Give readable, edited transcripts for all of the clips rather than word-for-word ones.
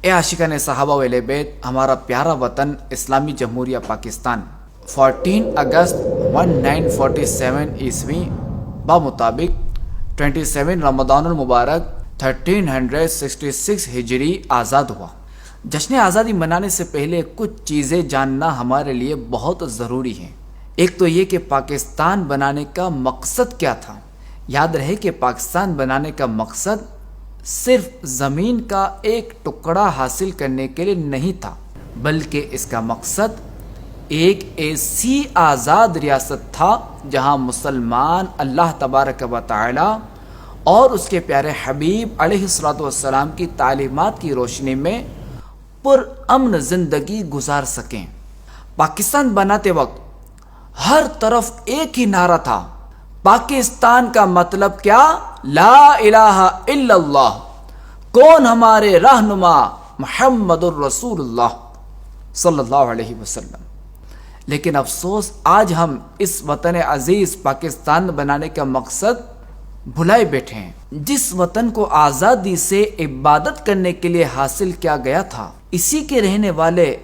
اے عاشقان صحابہ و اہل بیت، ہمارا پیارا وطن اسلامی جمہوریہ پاکستان 14 اگست 1947 عیسوی بمطابق 27 رمضان المبارک 1366 ہجری آزاد ہوا۔ جشن آزادی منانے سے پہلے کچھ چیزیں جاننا ہمارے لیے بہت ضروری ہیں۔ ایک تو یہ کہ پاکستان بنانے کا مقصد کیا تھا۔ یاد رہے کہ پاکستان بنانے کا مقصد صرف زمین کا ایک ٹکڑا حاصل کرنے کے لیے نہیں تھا، بلکہ اس کا مقصد ایک ایسی آزاد ریاست تھا جہاں مسلمان اللہ تبارک و تعالی اور اس کے پیارے حبیب علیہ الصلوۃ والسلام کی تعلیمات کی روشنی میں پر امن زندگی گزار سکیں۔ پاکستان بناتے وقت ہر طرف ایک ہی نعرہ تھا، پاکستان کا مطلب کیا؟ لا الہ الا اللہ، کون ہمارے رہنما؟ محمد الرسول اللہ صلی اللہ علیہ وسلم۔ لیکن افسوس، آج ہم اس وطن عزیز پاکستان بنانے کا مقصد بھلائے بیٹھے ہیں، جس وطن کو آزادی سے عبادت کرنے کے لیے حاصل کیا گیا تھا۔ اسی کے رہنے والے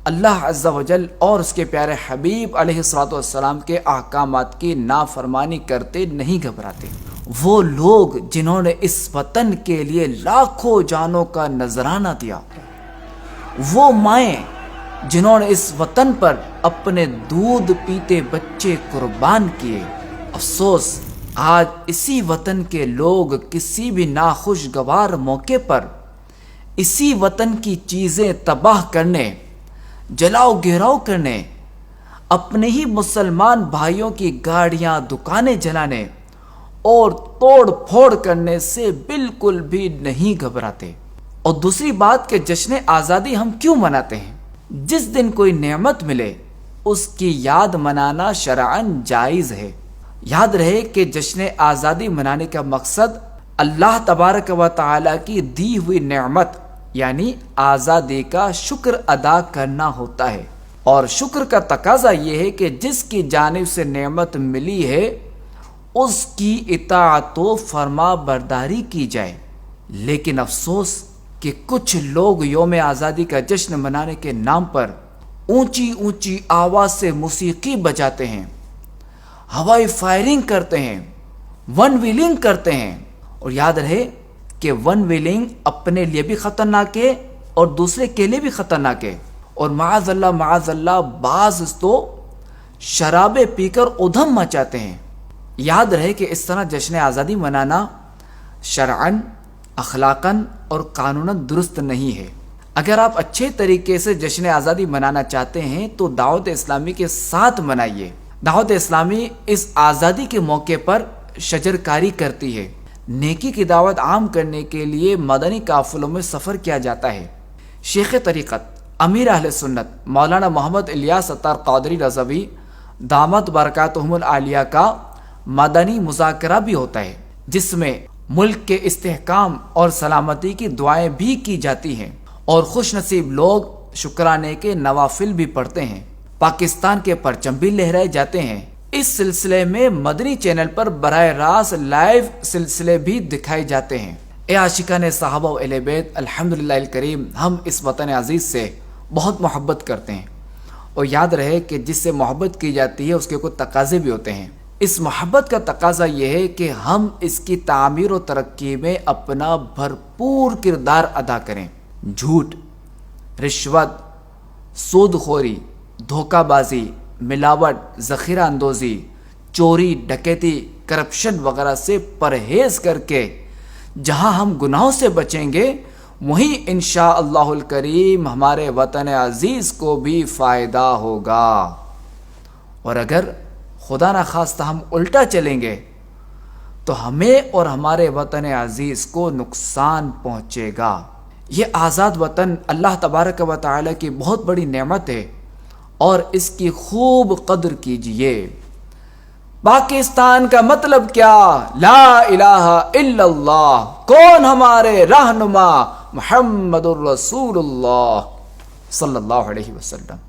اللہ عز و جل اور اس کے پیارے حبیب علیہ الصلوۃ والسلام کے احکامات کی نافرمانی کرتے نہیں گھبراتے۔ وہ لوگ جنہوں نے اس وطن کے لیے لاکھوں جانوں کا نذرانہ دیا، وہ مائیں جنہوں نے اس وطن پر اپنے دودھ پیتے بچے قربان کیے، افسوس آج اسی وطن کے لوگ کسی بھی ناخوشگوار موقع پر اسی وطن کی چیزیں تباہ کرنے، جلاؤ گھیراؤ کرنے، اپنے ہی مسلمان بھائیوں کی گاڑیاں دکانیں جلانے اور توڑ پھوڑ کرنے سے بالکل بھی نہیں گھبراتے۔ اور دوسری بات کہ جشن آزادی ہم کیوں مناتے ہیں؟ جس دن کوئی نعمت ملے اس کی یاد منانا شرعاً جائز ہے۔ یاد رہے کہ جشن آزادی منانے کا مقصد اللہ تبارک و تعالی کی دی ہوئی نعمت یعنی آزادی کا شکر ادا کرنا ہوتا ہے، اور شکر کا تقاضا یہ ہے کہ جس کی جانب سے نعمت ملی ہے اس کی اطاعت و فرما برداری کی جائے۔ لیکن افسوس کہ کچھ لوگ یوم آزادی کا جشن منانے کے نام پر اونچی اونچی آواز سے موسیقی بجاتے ہیں، ہوائی فائرنگ کرتے ہیں، ون ویلنگ کرتے ہیں۔ اور یاد رہے کہ ون ویلنگ اپنے لیے بھی خطرناک ہے اور دوسرے کے لیے بھی خطرناک ہے، اور معاذ اللہ بعض تو شرابیں پی کر ادھم مچاتے ہیں۔ یاد رہے کہ اس طرح جشن آزادی منانا شرعاً، اخلاقاً اور قانوناً درست نہیں ہے۔ اگر آپ اچھے طریقے سے جشن آزادی منانا چاہتے ہیں تو دعوت اسلامی کے ساتھ منائیے۔ دعوت اسلامی اس آزادی کے موقع پر شجرکاری کرتی ہے۔ نیکی کی دعوت عام کرنے کے لیے مدنی قافلوں میں سفر کیا جاتا ہے۔ شیخ طریقت امیر اہل سنت مولانا محمد الیاس اتار قادری رضوی دامت برکاتہم العالیہ کا مدنی مذاکرہ بھی ہوتا ہے، جس میں ملک کے استحکام اور سلامتی کی دعائیں بھی کی جاتی ہیں، اور خوش نصیب لوگ شکرانے کے نوافل بھی پڑھتے ہیں۔ پاکستان کے پرچم بھی لہرائے جاتے ہیں۔ اس سلسلے میں مدنی چینل پر براہ راست لائیو سلسلے بھی دکھائے جاتے ہیں۔ اے عاشقان صحابہ و اہل بیت، الحمدللہ الکریم، ہم اس وطن عزیز سے بہت محبت کرتے ہیں، اور یاد رہے کہ جس سے محبت کی جاتی ہے اس کے کچھ تقاضے بھی ہوتے ہیں۔ اس محبت کا تقاضا یہ ہے کہ ہم اس کی تعمیر و ترقی میں اپنا بھرپور کردار ادا کریں۔ جھوٹ، رشوت، سود خوری، دھوکہ بازی، ملاوٹ، ذخیرہ اندوزی، چوری، ڈکیتی، کرپشن وغیرہ سے پرہیز کر کے جہاں ہم گناہوں سے بچیں گے، وہیں انشاءاللہ الکریم ہمارے وطن عزیز کو بھی فائدہ ہوگا۔ اور اگر خدا نخواستہ ہم الٹا چلیں گے تو ہمیں اور ہمارے وطن عزیز کو نقصان پہنچے گا۔ یہ آزاد وطن اللہ تبارک و تعالی کی بہت بڑی نعمت ہے، اور اس کی خوب قدر کیجئے۔ پاکستان کا مطلب کیا؟ لا الہ الا اللہ، کون ہمارے رہنما؟ محمد الرسول اللہ صلی اللہ علیہ وسلم۔